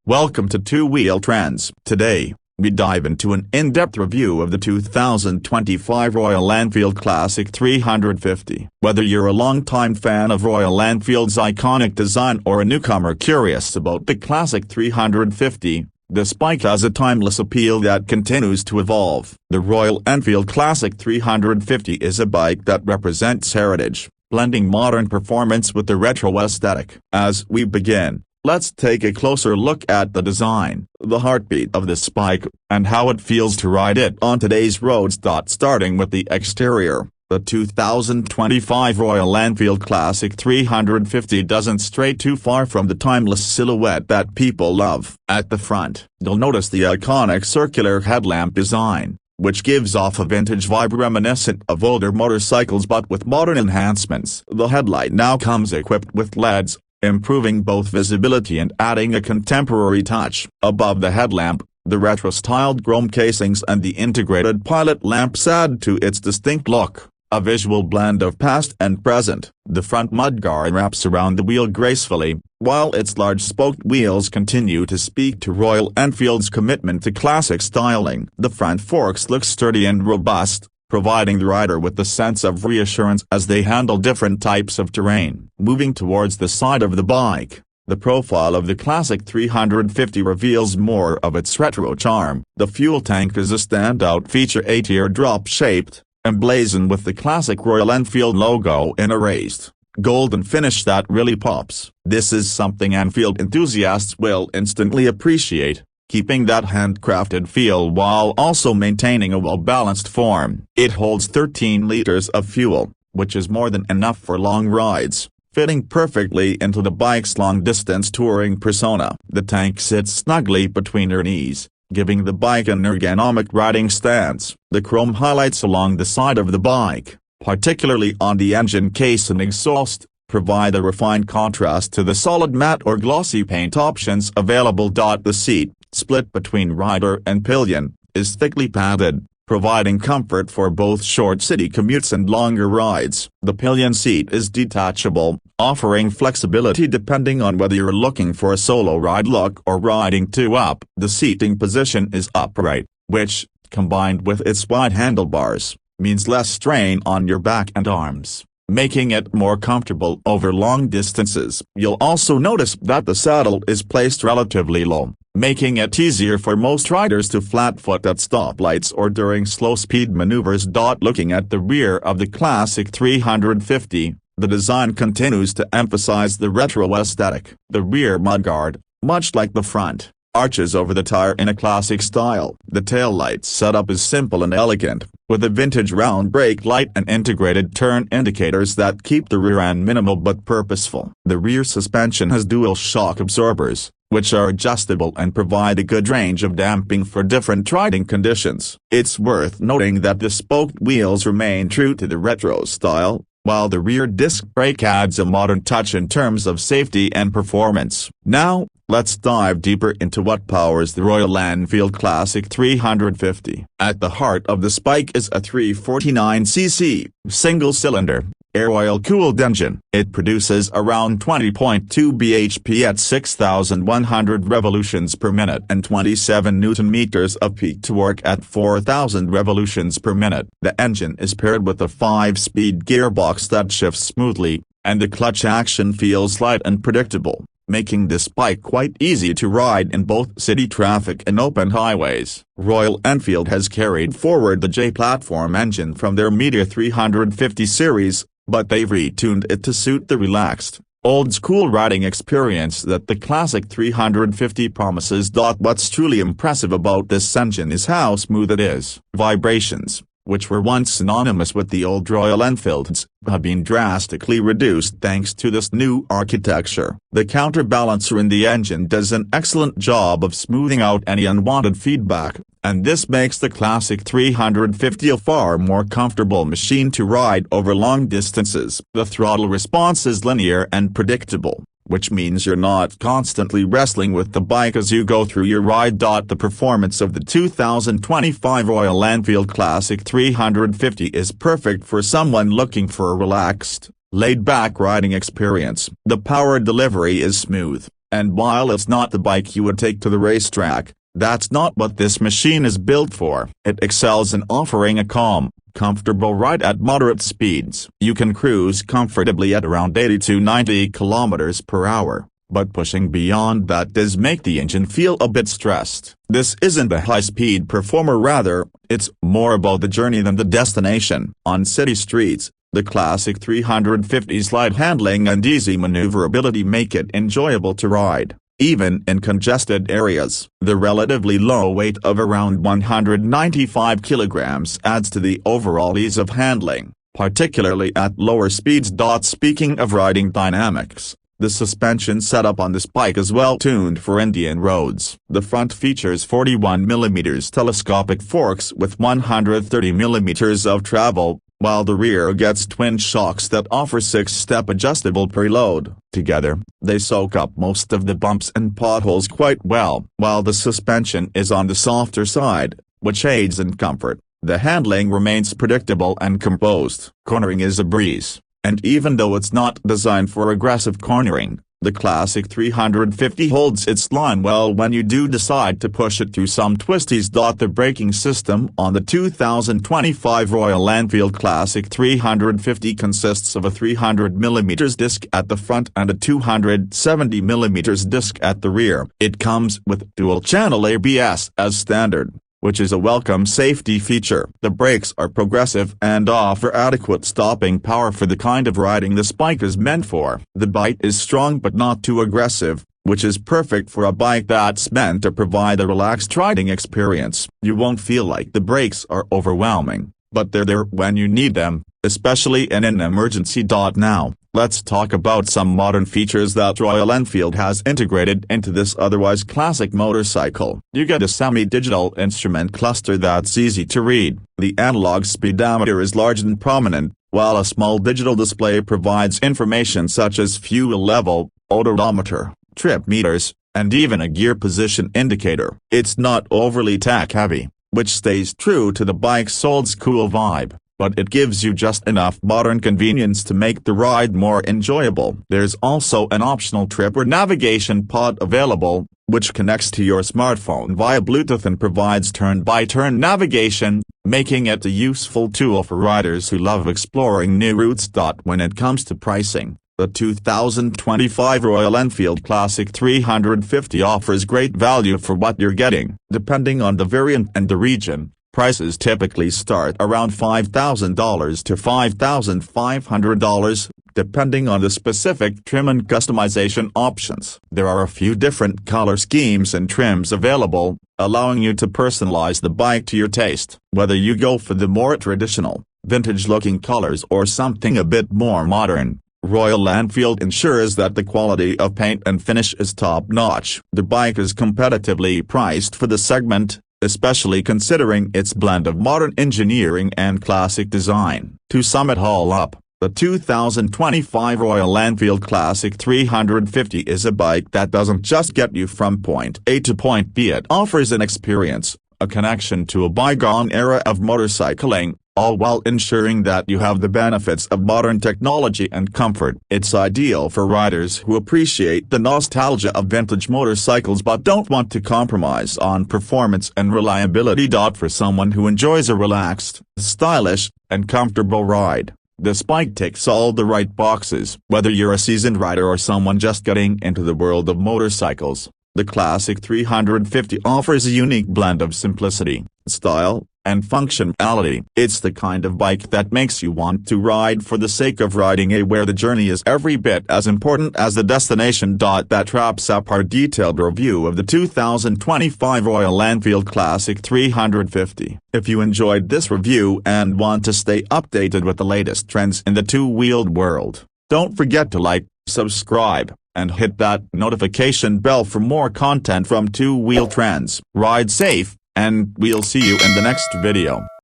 Welcome to Two Wheel Trends. Today, we dive into an in-depth review of the 2025 Royal Enfield Classic 350. Whether you're a long-time fan of Royal Enfield's iconic design or a newcomer curious about the Classic 350, this bike has a timeless appeal that continues to evolve. The Royal Enfield Classic 350 is a bike that represents heritage, blending modern performance with the retro aesthetic. As we begin, let's take a closer look at the design, the heartbeat of this bike, and how it feels to ride it on today's roads. Starting with the exterior, the 2025 Royal Enfield Classic 350 doesn't stray too far from the timeless silhouette that people love. At the front, you'll notice the iconic circular headlamp design, which gives off a vintage vibe reminiscent of older motorcycles but with modern enhancements. The headlight now comes equipped with LEDs, improving both visibility and adding a contemporary touch. Above the headlamp, the retro-styled chrome casings and the integrated pilot lamps add to its distinct look, a visual blend of past and present. The front mudguard wraps around the wheel gracefully, while its large spoked wheels continue to speak to Royal Enfield's commitment to classic styling. The front forks look sturdy and robust, providing the rider with a sense of reassurance as they handle different types of terrain. Moving towards the side of the bike, the profile of the Classic 350 reveals more of its retro charm. The fuel tank is a standout feature, a teardrop-shaped, emblazoned with the classic Royal Enfield logo in a raised, golden finish that really pops. This is something Enfield enthusiasts will instantly appreciate, keeping that handcrafted feel while also maintaining a well-balanced form. It holds 13 liters of fuel, which is more than enough for long rides, fitting perfectly into the bike's long-distance touring persona. The tank sits snugly between your knees, giving the bike an ergonomic riding stance. The chrome highlights along the side of the bike, particularly on the engine case and exhaust, provide a refined contrast to the solid matte or glossy paint options available. The seat, split between rider and pillion, is thickly padded, providing comfort for both short city commutes and longer rides. The pillion seat is detachable, offering flexibility depending on whether you're looking for a solo ride look or riding two up. The seating position is upright, which, combined with its wide handlebars, means less strain on your back and arms, making it more comfortable over long distances. You'll also notice that the saddle is placed relatively low, making it easier for most riders to flat-foot at stoplights or during slow-speed maneuvers. Looking at the rear of the Classic 350, the design continues to emphasize the retro aesthetic. The rear mudguard, much like the front, arches over the tire in a classic style. The taillight setup is simple and elegant, with a vintage round brake light and integrated turn indicators that keep the rear end minimal but purposeful. The rear suspension has dual shock absorbers, which are adjustable and provide a good range of damping for different riding conditions. It's worth noting that the spoked wheels remain true to the retro style, while the rear disc brake adds a modern touch in terms of safety and performance. Now, let's dive deeper into what powers the Royal Enfield Classic 350. At the heart of the bike is a 349cc, single-cylinder, air-oil-cooled engine. It produces around 20.2 bhp at 6,100 revolutions per minute and 27 Nm of peak torque at 4,000 revolutions per minute. The engine is paired with a 5-speed gearbox that shifts smoothly, and the clutch action feels light and predictable, making this bike quite easy to ride in both city traffic and open highways. Royal Enfield has carried forward the J-platform engine from their Meteor 350 series, but they've retuned it to suit the relaxed, old-school riding experience that the Classic 350 promises. What's truly impressive about this engine is how smooth it is. Vibrations, which were once synonymous with the old Royal Enfields, have been drastically reduced thanks to this new architecture. The counterbalancer in the engine does an excellent job of smoothing out any unwanted feedback, and this makes the Classic 350 a far more comfortable machine to ride over long distances. The throttle response is linear and predictable, which means you're not constantly wrestling with the bike as you go through your ride. The performance of the 2025 Royal Enfield Classic 350 is perfect for someone looking for a relaxed, laid-back riding experience. The power delivery is smooth, And while it's not the bike you would take to the racetrack, that's not what this machine is built for. It excels in offering a calm, comfortable ride at moderate speeds. You can cruise comfortably at around 80 to 90 kilometers per hour, but pushing beyond that does make the engine feel a bit stressed. This isn't a high-speed performer, rather, it's more about the journey than the destination. On city streets, the Classic 350's light handling and easy maneuverability make it enjoyable to ride, even in congested areas. The relatively low weight of around 195 kilograms adds to the overall ease of handling, particularly at lower speeds. Speaking of riding dynamics, the suspension setup on this bike is well tuned for Indian roads. The front features 41mm telescopic forks with 130mm of travel, while the rear gets twin shocks that offer 6-step adjustable preload. Together, they soak up most of the bumps and potholes quite well. While the suspension is on the softer side, which aids in comfort, the handling remains predictable and composed. Cornering is a breeze, and even though it's not designed for aggressive cornering, the Classic 350 holds its line well when you do decide to push it through some twisties. The braking system on the 2025 Royal Enfield Classic 350 consists of a 300mm disc at the front and a 270mm disc at the rear. It comes with dual-channel ABS as standard, which is a welcome safety feature. The brakes are progressive and offer adequate stopping power for the kind of riding this bike is meant for. The bite is strong but not too aggressive, which is perfect for a bike that's meant to provide a relaxed riding experience. You won't feel like the brakes are overwhelming, but they're there when you need them, especially in an emergency. Now, let's talk about some modern features that Royal Enfield has integrated into this otherwise classic motorcycle. You get a semi-digital instrument cluster that's easy to read. The analog speedometer is large and prominent, while a small digital display provides information such as fuel level, odometer, trip meters, and even a gear position indicator. It's not overly tech-heavy, which stays true to the bike's old-school vibe, but it gives you just enough modern convenience to make the ride more enjoyable. There's also an optional trip or navigation pod available, which connects to your smartphone via Bluetooth and provides turn-by-turn navigation, making it a useful tool for riders who love exploring new routes. When it comes to pricing, the 2025 Royal Enfield Classic 350 offers great value for what you're getting. Depending on the variant and the region, prices typically start around $5,000 to $5,500, depending on the specific trim and customization options. There are a few different color schemes and trims available, allowing you to personalize the bike to your taste. Whether you go for the more traditional, vintage-looking colors or something a bit more modern, Royal Enfield ensures that the quality of paint and finish is top-notch. The bike is competitively priced for the segment, especially considering its blend of modern engineering and classic design. To sum it all up, the 2025 Royal Enfield Classic 350 is a bike that doesn't just get you from point A to point B. It offers an experience, a connection to a bygone era of motorcycling, all while ensuring that you have the benefits of modern technology and comfort. It's ideal for riders who appreciate the nostalgia of vintage motorcycles but don't want to compromise on performance and reliability. For someone who enjoys a relaxed, stylish, and comfortable ride, this bike ticks all the right boxes. Whether you're a seasoned rider or someone just getting into the world of motorcycles, the Classic 350 offers a unique blend of simplicity, style, and functionality. It's the kind of bike that makes you want to ride for the sake of riding, where the journey is every bit as important as the destination. That wraps up our detailed review of the 2025 Royal Enfield Classic 350. If you enjoyed this review and want to stay updated with the latest trends in the two-wheeled world, don't forget to like, subscribe, and hit that notification bell for more content from Two Wheel Trends. Ride safe, and we'll see you in the next video.